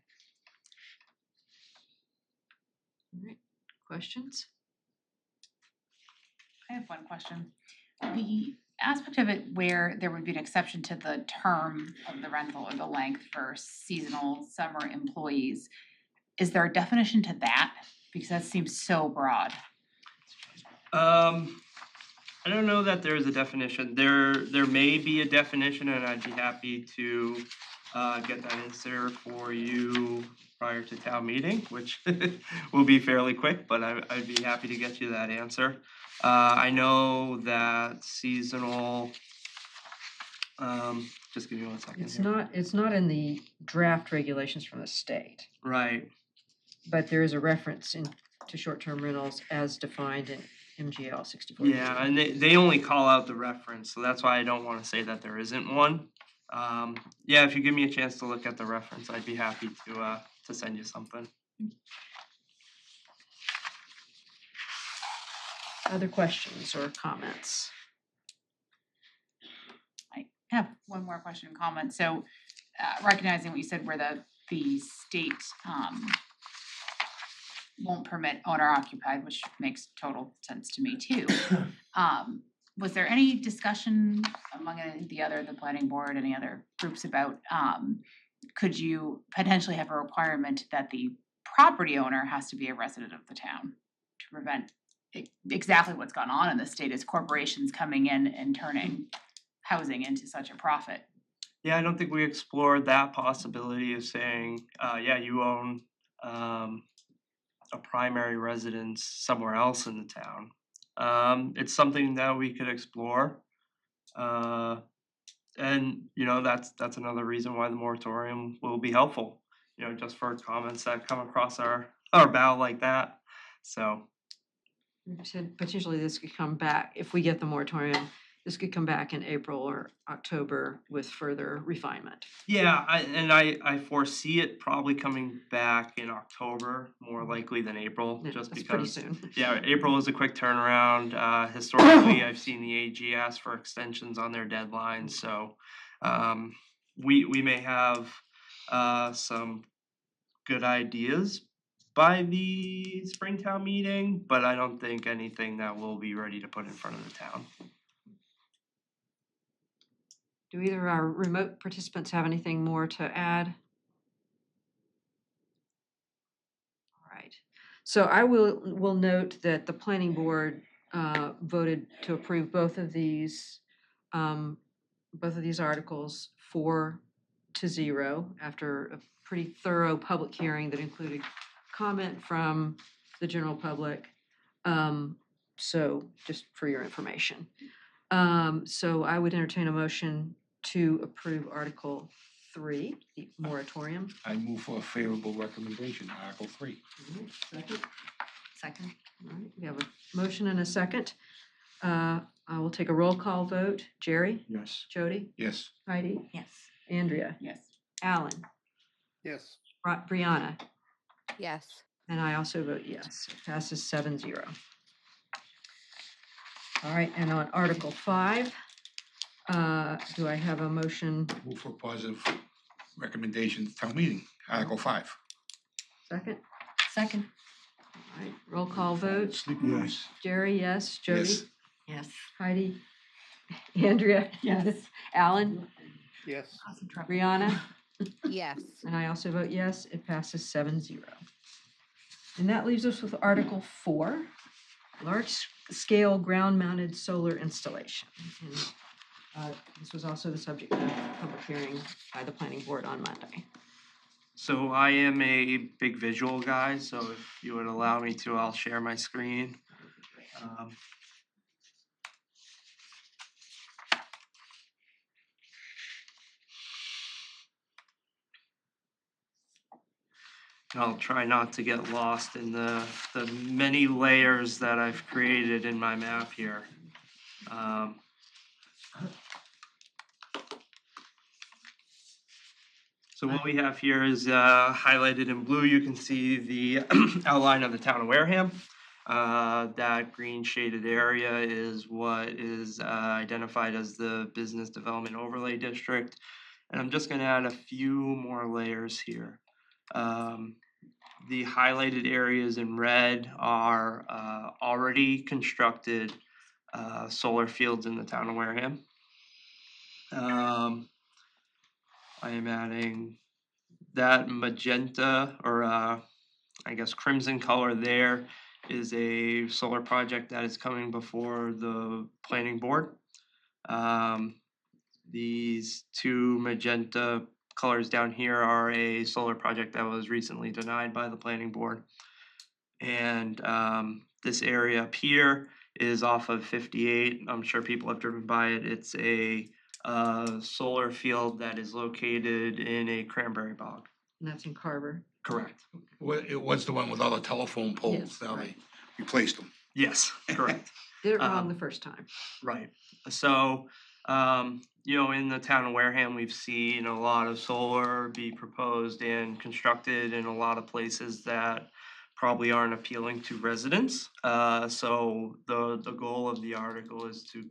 Speaker 2: All right. Questions?
Speaker 8: I have one question. The aspect of it where there would be an exception to the term of the rental or the length for seasonal summer employees, is there a definition to that? Because that seems so broad.
Speaker 9: I don't know that there is a definition. There may be a definition, and I'd be happy to get that answer for you prior to town meeting, which will be fairly quick, but I'd be happy to get you that answer. I know that seasonal, just give me 1 second here.
Speaker 2: It's not in the draft regulations from the state,
Speaker 9: Right.
Speaker 2: but there is a reference to short-term rentals as defined in MGL 64.
Speaker 9: Yeah, and they only call out the reference, so that's why I don't want to say that there isn't one. Yeah, if you give me a chance to look at the reference, I'd be happy to send you something.
Speaker 2: Other questions or comments?
Speaker 8: I have one more question and comment. So recognizing what you said where the state won't permit owner occupied, which makes total sense to me too. Was there any discussion among the planning board, any other groups about could you potentially have a requirement that the property owner has to be a resident of the town to prevent exactly what's gone on in the state is corporations coming in and turning housing into such a profit?
Speaker 9: Yeah, I don't think we explored that possibility of saying, you own a primary residence somewhere else in the town. It's something that we could explore. And that's another reason why the moratorium will be helpful, just for comments that come across our bow like that. So
Speaker 2: You said potentially this could come back, if we get the moratorium, this could come back in April or October with further refinement.
Speaker 9: yeah, I foresee it probably coming back in October, more likely than April,
Speaker 2: Yeah,
Speaker 9: just
Speaker 2: that's
Speaker 9: because.
Speaker 2: pretty soon.
Speaker 9: Yeah, April is a quick turnaround. Historically, I've seen the AG ask for extensions on their deadlines, so we may have some good ideas by the Springtown meeting, but I don't think anything that we'll be ready to put in front of the town.
Speaker 2: Do either of our remote participants have anything more to add? All right. So I will note that the planning board voted to approve both of these articles for to 0 after a pretty thorough public hearing that included comment from the general public. So just for your information. So I would entertain a motion to approve Article 3, the moratorium.
Speaker 3: I move for a favorable recommendation, Article 3.
Speaker 2: Second.
Speaker 7: Second?
Speaker 2: All right, we have a motion and a second. I will take a roll call vote. Jerry?
Speaker 1: Yes.
Speaker 2: Jody?
Speaker 3: Yes.
Speaker 2: Heidi?
Speaker 7: Yes.
Speaker 2: Andrea?
Speaker 8: Yes.
Speaker 2: Alan?
Speaker 5: Yes,
Speaker 2: Brianna?
Speaker 6: Yes.
Speaker 2: And I also vote yes. It passes 7-0. All right, and on Article 5, do I have a motion?
Speaker 3: Move for positive recommendation to town meeting, Article 5.
Speaker 2: Second?
Speaker 7: Second?
Speaker 2: All right, roll call vote.
Speaker 1: Yes.
Speaker 2: Jerry, yes. Jody?
Speaker 3: Yes.
Speaker 7: Yes.
Speaker 2: Heidi? Andrea?
Speaker 8: Yes.
Speaker 2: Alan?
Speaker 5: yes,
Speaker 2: Brianna?
Speaker 6: Yes.
Speaker 2: And I also vote yes. It passes 7-0. And that leaves us with Article 4, large-scale ground-mounted solar installation. And, this was also the subject of public hearing by the planning board on Monday.
Speaker 9: So I am a big visual guy, so if you would allow me to, I'll share my screen. I'll try not to get lost in the many layers that I've created in my map here. So what we have here is highlighted in blue. You can see the outline of the town of Wareham. That green shaded area is what is identified as the Business Development Overlay District. And I'm just going to add a few more layers here. The highlighted areas in red are already constructed solar fields in the town of Wareham. I am adding that magenta, or I guess crimson color there, is a solar project that is coming before the planning board. These two magenta colors down here are a solar project that was recently denied by the planning board. And this area up here is off of 58. I'm sure people have driven by it. It's a solar field that is located in a cranberry bog.
Speaker 2: And that's in Carver.
Speaker 9: Correct.
Speaker 3: Well, it was the one with all the telephone poles.
Speaker 2: Yes,
Speaker 3: Now
Speaker 2: right.
Speaker 3: they replaced them.
Speaker 9: Yes, correct.
Speaker 2: Did it wrong the first time.
Speaker 9: Right. So, in the town of Wareham, we've seen a lot of solar be proposed and constructed in a lot of places that probably aren't appealing to residents. So the goal of the article is to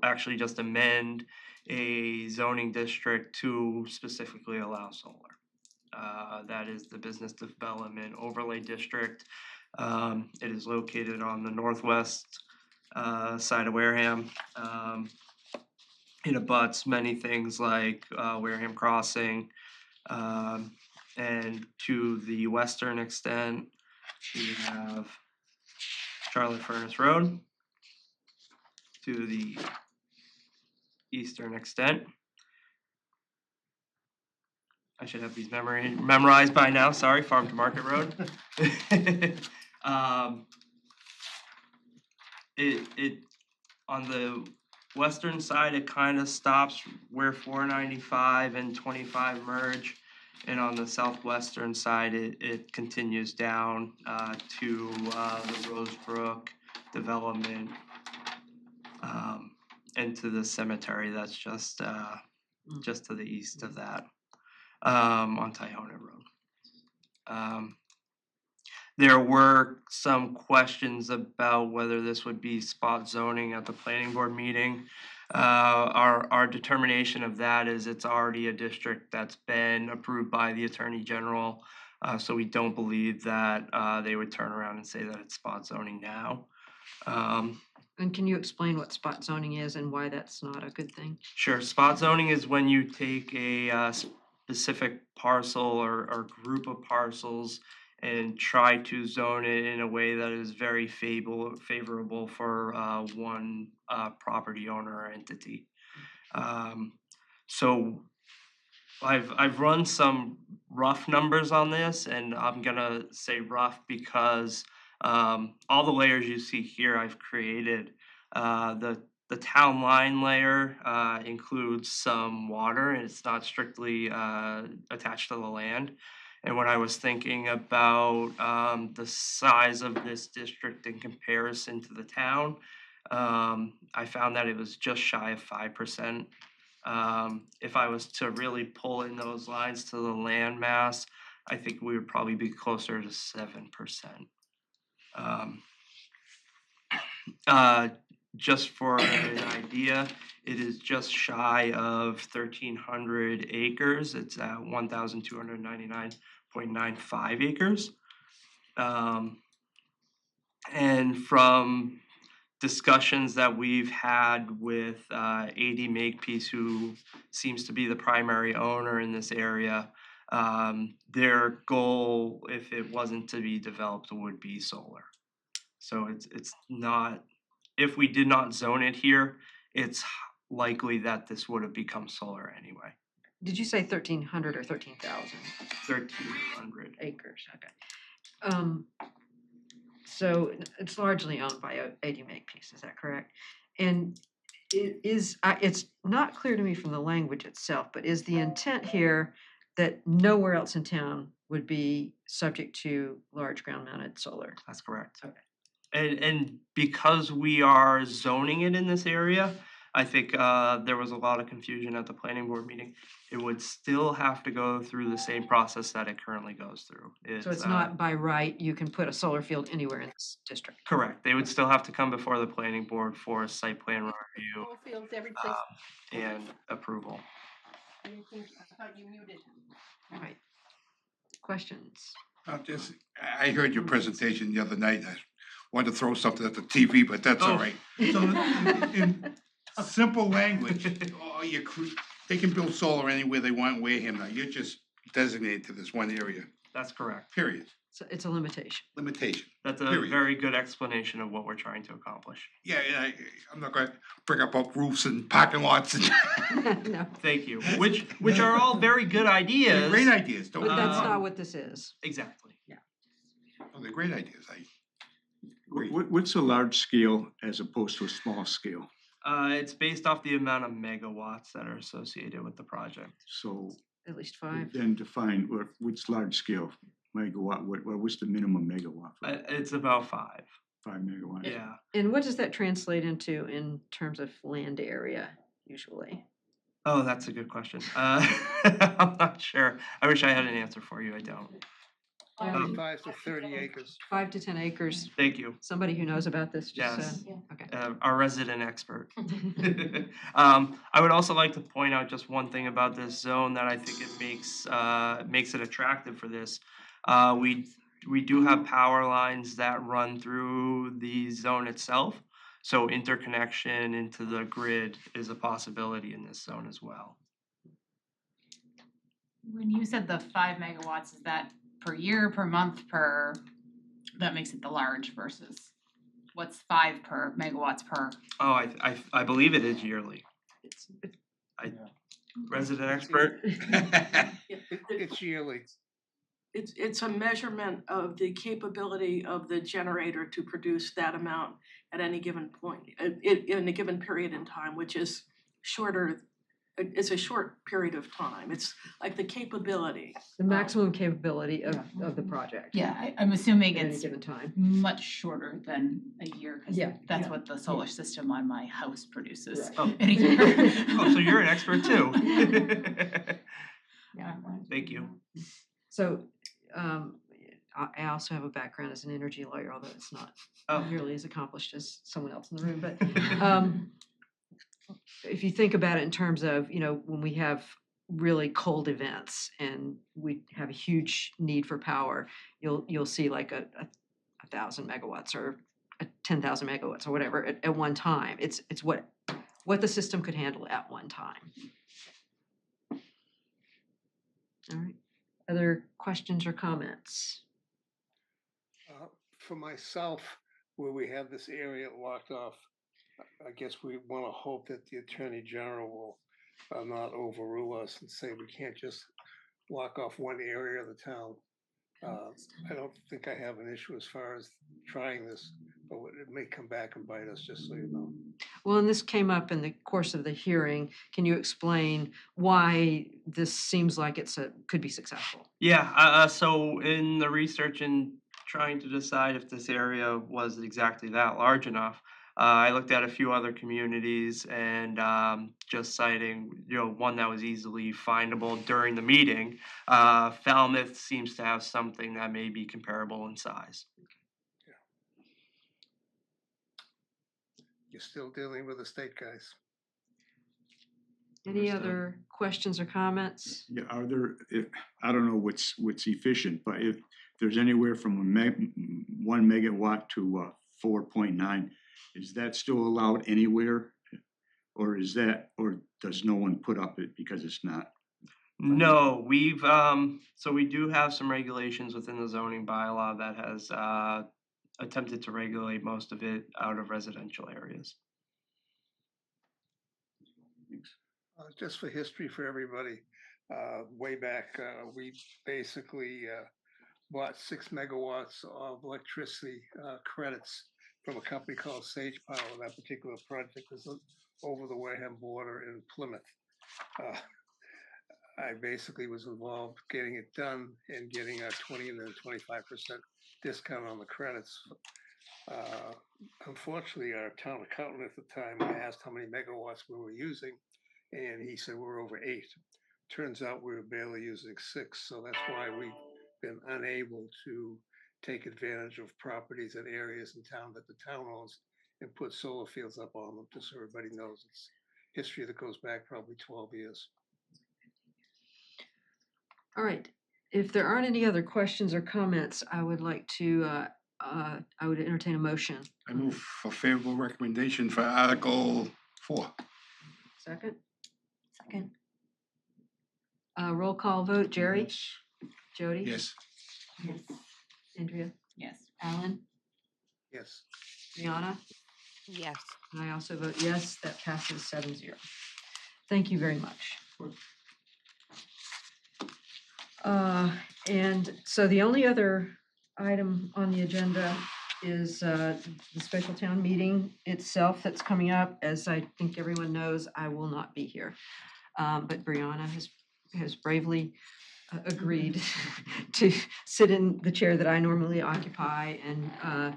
Speaker 9: actually just amend a zoning district to specifically allow solar. That is the Business Development Overlay District. It is located on the northwest side of Wareham. It abuts many things like Wareham Crossing, and to the western extent, we have Charlotte Furnace Road. To the eastern extent, I should have these memorized by now. Sorry, Farm to Market Road. It on the western side, it kind of stops where 495 and 25 merge, and on the southwestern side, it continues down to the Rosebrook development, and to the cemetery that's just to the east of that, on Tyhonet Road. There were some questions about whether this would be spot zoning at the planning board meeting. Our determination of that is it's already a district that's been approved by the Attorney General, so we don't believe that they would turn around and say that it's spot zoning now.
Speaker 2: And can you explain what spot zoning is and why that's not a good thing?
Speaker 9: Sure. Spot zoning is when you take a specific parcel or group of parcels and try to zone it in a way that is very favorable for one property owner or entity. So I've run some rough numbers on this, and I'm gonna say rough because all the layers you see here I've created. The town line layer includes some water, and it's not strictly attached to the land. And when I was thinking about the size of this district in comparison to the town, I found that it was just shy of 5%. If I was to really pull in those lines to the land mass, I think we would probably be closer to 7%. Um, uh, just for an idea, it is just shy of 1,300 acres. It's at 1,299.95 acres. And from discussions that we've had with AD Makepeace, who seems to be the primary owner in this area, their goal, if it wasn't to be developed, would be solar. So it's not, if we did not zone it here, it's likely that this would have become solar anyway.
Speaker 2: Did you say 1,300 or 13,000
Speaker 9: 1,300.
Speaker 2: acres? Okay. So it's largely owned by AD Makepeace, is that correct? And it's not clear to me from the language itself, but is the intent here that nowhere else in town would be subject to large ground mounted solar?
Speaker 9: That's correct.
Speaker 2: Okay.
Speaker 9: And because we are zoning it in this area, I think there was a lot of confusion at the planning board meeting. It would still have to go through the same process that it currently goes through.
Speaker 2: So it's not by right, you can put a solar field anywhere in this district?
Speaker 9: Correct. They would still have to come before the planning board for a site plan review
Speaker 6: Solar fields every place.
Speaker 9: and approval.
Speaker 6: I thought you muted.
Speaker 2: All right. Questions?
Speaker 3: I heard your presentation the other night. I wanted to throw something at the TV, but that's all
Speaker 9: Oh.
Speaker 3: right. So in simple language, they can build solar anywhere they want in Wareham now. You're just designated to this one area,
Speaker 9: That's correct.
Speaker 3: period.
Speaker 2: So it's a limitation.
Speaker 3: Limitation.
Speaker 9: That's a
Speaker 3: Period.
Speaker 9: very good explanation of what we're trying to accomplish.
Speaker 3: Yeah, I'm not gonna bring up roofs and parking lots and
Speaker 2: No,
Speaker 9: Thank you. Which are all very good ideas.
Speaker 3: great ideas. Don't
Speaker 2: but
Speaker 3: get me
Speaker 2: that's
Speaker 3: wrong.
Speaker 2: not what this is.
Speaker 9: Exactly.
Speaker 3: Oh, they're great ideas.
Speaker 1: What's a large scale as opposed to a small scale?
Speaker 9: It's based off the amount of megawatts that are associated with the project.
Speaker 1: So
Speaker 2: At least 5.
Speaker 1: then define what's large scale megawatt, what's the minimum megawatt?
Speaker 9: It's about 5.
Speaker 1: 5 megawatts?
Speaker 9: Yeah.
Speaker 2: And what does that translate into in terms of land area usually?
Speaker 9: Oh, that's a good question. I'm not sure. I wish I had an answer for you. I don't.
Speaker 5: 25 to 30 acres.
Speaker 2: 5 to 10 acres.
Speaker 9: Thank you.
Speaker 2: Somebody who knows about this just
Speaker 9: Yes.
Speaker 2: said. Okay.
Speaker 9: Our resident expert. I would also like to point out just one thing about this zone that I think it makes it attractive for this. We do have power lines that run through the zone itself, so interconnection into the grid is a possibility in this zone as well.
Speaker 8: When you said the 5 megawatts, is that per year, per month, that makes it the large versus what's 5 per megawatts per?
Speaker 9: Oh, I believe it is yearly. Resident expert.
Speaker 5: It's yearly.
Speaker 10: It's a measurement of the capability of the generator to produce that amount at any given point, in a given period in time, which is shorter, it's a short period of time. It's like the capability.
Speaker 2: The maximum capability of the project
Speaker 8: Yeah, I'm assuming
Speaker 2: at any
Speaker 8: it's
Speaker 2: given time.
Speaker 8: much shorter than a year, because
Speaker 2: Yeah,
Speaker 8: that's
Speaker 10: yeah,
Speaker 8: what the solar system on my house produces
Speaker 2: Right.
Speaker 9: Oh.
Speaker 8: in a year.
Speaker 9: Oh, so you're an expert too.
Speaker 8: Yeah.
Speaker 9: Thank you.
Speaker 2: So I also have a background as an energy lawyer, although it's not
Speaker 9: Oh.
Speaker 2: nearly as accomplished as someone else in the room. But if you think about it in terms of, when we have really cold events and we have a huge need for power, you'll see like a 1,000 megawatts or 10,000 megawatts or whatever at one time. It's what the system could handle at one time. All right. Other questions or comments?
Speaker 5: For myself, where we have this area locked off, I guess we want to hope that the Attorney General will not overrule us and say we can't just block off one area of the town. I don't think I have an issue as far as trying this, but it may come back and bite us, just so you know.
Speaker 2: Well, and this came up in the course of the hearing. Can you explain why this seems like could be successful?
Speaker 9: Yeah, so in the research and trying to decide if this area was exactly that large enough, I looked at a few other communities and just citing, one that was easily findable during the meeting. Falmouth seems to have something that may be comparable in size.
Speaker 5: You're still dealing with the state guys.
Speaker 2: Any
Speaker 1: Understood.
Speaker 2: other questions or comments?
Speaker 1: Yeah, are there, I don't know what's efficient, but if there's anywhere from 1 megawatt to 4.9, is that still allowed anywhere? Or does no one put up it because it's not?
Speaker 9: No, so we do have some regulations within the zoning bylaw that has attempted to regulate most of it out of residential areas.
Speaker 5: Just for history for everybody, way back, we basically bought 6 megawatts of electricity credits from a company called Sage Power. That particular project is over the Wareham border in Plymouth. I basically was involved getting it done and getting a 20 and then 25% discount on the credits. Unfortunately, our town accountant at the time, I asked how many megawatts we were using, and he said we're over 8. Turns out we were barely using 6, so that's why we've been unable to take advantage of properties and areas in town that the town owns and put solar fields up on them, just so everybody knows. It's history that goes back probably 12 years.
Speaker 2: All right, if there aren't any other questions or comments, I would like to, I would entertain a motion.
Speaker 3: I move for favorable recommendation for Article 4.
Speaker 2: Second,
Speaker 7: Second.
Speaker 2: roll call vote, Jerry,
Speaker 1: Yes.
Speaker 2: Jody?
Speaker 3: Yes.
Speaker 7: Yes.
Speaker 2: Andrea?
Speaker 8: Yes.
Speaker 2: Alan?
Speaker 5: Yes.
Speaker 2: Brianna?
Speaker 6: Yes.
Speaker 2: And I also vote yes, that passes 7-0. Thank you very much. And so the only other item on the agenda is the special town meeting itself that's coming up. As I think everyone knows, I will not be here. But Brianna has bravely agreed to sit in the chair that I normally occupy and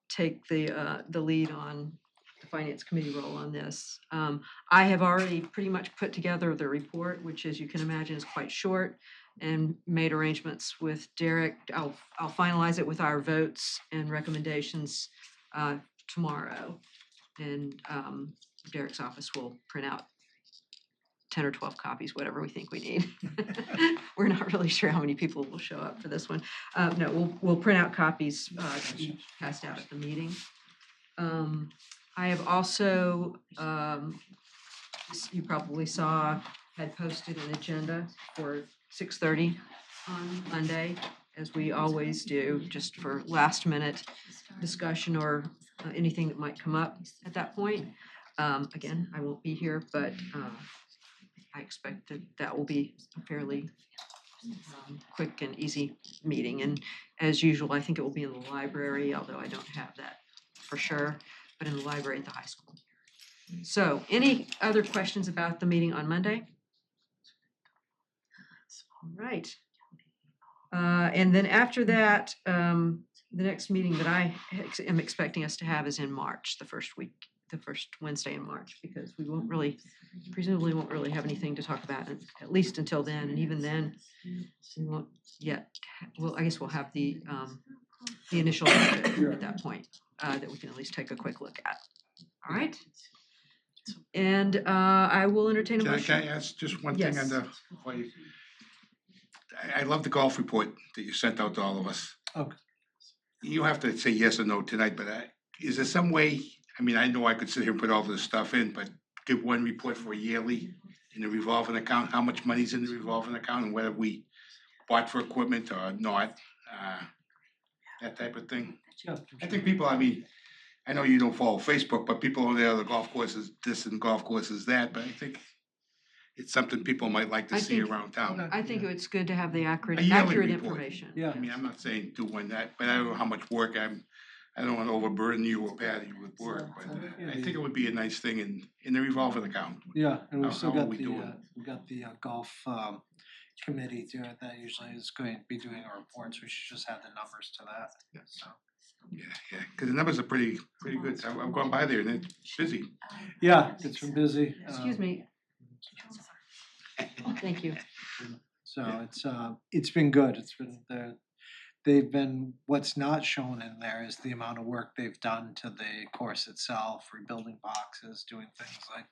Speaker 2: take the lead on the finance committee role on this. I have already pretty much put together the report, which, as you can imagine, is quite short, and made arrangements with Derek. I'll finalize it with our votes and recommendations tomorrow, and Derek's office will print out 10 or 12 copies, whatever we think we need. We're not really sure how many people will show up for this one. No, we'll print out copies to be passed out at the meeting. I have also, you probably saw, had posted an agenda for 6:30 on Monday, as we always do, just for last minute discussion or anything that might come up at that point. Again, I won't be here, but I expect that will be a fairly quick and easy meeting. And as usual, I think it will be in the library, although I don't have that for sure, but in the library at the high school. So any other questions about the meeting on Monday? All right. And then after that, the next meeting that I am expecting us to have is in March, the first Wednesday in March, because we presumably won't really have anything to talk about, at least until then. And even then, we won't yet, well, I guess we'll have the initial budget at that point that we can at least take a quick look at. All right. And I will entertain a motion.
Speaker 3: Can I ask just one thing
Speaker 2: Yes.
Speaker 3: on the, before you? I love the golf report that you sent out to all of us.
Speaker 4: Okay.
Speaker 3: You have to say yes or no tonight, but is there some way, I mean, I know I could sit here and put all this stuff in, but give one report for a yearly in the revolving account, how much money's in the revolving account and whether we bought for equipment or not, that type of thing. I think people, I mean, I know you don't follow Facebook, but people on there, the golf courses this and golf courses that, but I think it's something people might like to
Speaker 2: I
Speaker 3: see
Speaker 2: think-
Speaker 3: around town.
Speaker 2: I think it's good to have the accurate,
Speaker 3: A yearly
Speaker 2: accurate
Speaker 3: report.
Speaker 2: information.
Speaker 4: Yeah.
Speaker 3: I mean, I'm not saying do one that, but I don't know how much work I don't wanna overburden you or Patty with work, but I think it would be a nice thing in the revolving account.
Speaker 4: Yeah, and we've
Speaker 3: How-
Speaker 4: still
Speaker 3: how are
Speaker 4: got
Speaker 3: we
Speaker 4: the,
Speaker 3: doing?
Speaker 4: we've got the golf committee doing it, that usually is going to be doing our reports, we should just add the numbers to that, so.
Speaker 3: Yeah, cause the numbers are pretty good. I've gone by there and it's busy.
Speaker 4: Yeah, it's been busy.
Speaker 2: Excuse me. Thank you.
Speaker 4: So it's been good, it's been, they've been, what's not shown in there is the amount of work they've done to the course itself, rebuilding boxes, doing things like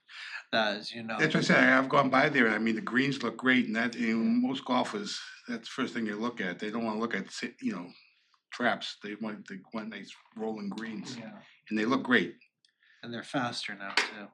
Speaker 4: that, as you know.
Speaker 3: That's what I said, I've gone by there and I mean, the greens look great and that, you know, most golfers, that's the first thing they look at. They don't wanna look at, you know, traps. They want nice rolling greens
Speaker 4: Yeah,
Speaker 3: and they look great.
Speaker 4: and they're faster now too.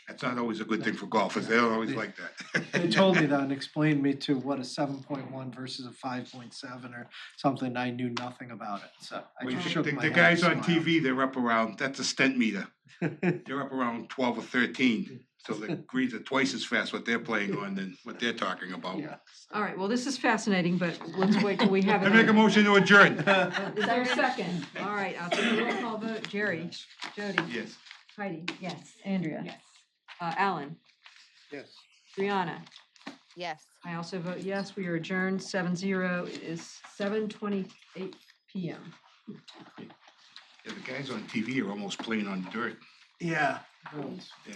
Speaker 3: That's not always a good thing for golfers. They don't always like that.
Speaker 4: They told me that and explained me to what a 7.1 versus a 5.7 or something, I knew nothing about it, so I
Speaker 3: Well,
Speaker 4: just
Speaker 3: the-
Speaker 4: shook
Speaker 3: the,
Speaker 4: my
Speaker 3: the
Speaker 4: head
Speaker 3: guys
Speaker 4: and
Speaker 3: on
Speaker 4: smiled.
Speaker 3: TV, they're up around, that's a stent meter. They're up around 12 or 13. So the greens are twice as fast what they're playing on than what they're talking about.
Speaker 4: Yeah.
Speaker 2: All right, well, this is fascinating, but let's wait till we have it.
Speaker 3: I make a motion to adjourn.
Speaker 2: Is there a second? All right, I'll take a roll call vote. Jerry, Jody,
Speaker 3: Yes.
Speaker 2: Heidi,
Speaker 7: Yes.
Speaker 2: Andrea,
Speaker 8: Yes.
Speaker 2: Alan,
Speaker 5: Yes.
Speaker 2: Brianna.
Speaker 6: Yes.
Speaker 2: I also vote yes. We are adjourned 7-0. It is 7:28 p.m.
Speaker 3: Yeah, the guys on TV are almost playing on dirt.
Speaker 4: Yeah.
Speaker 3: Yeah.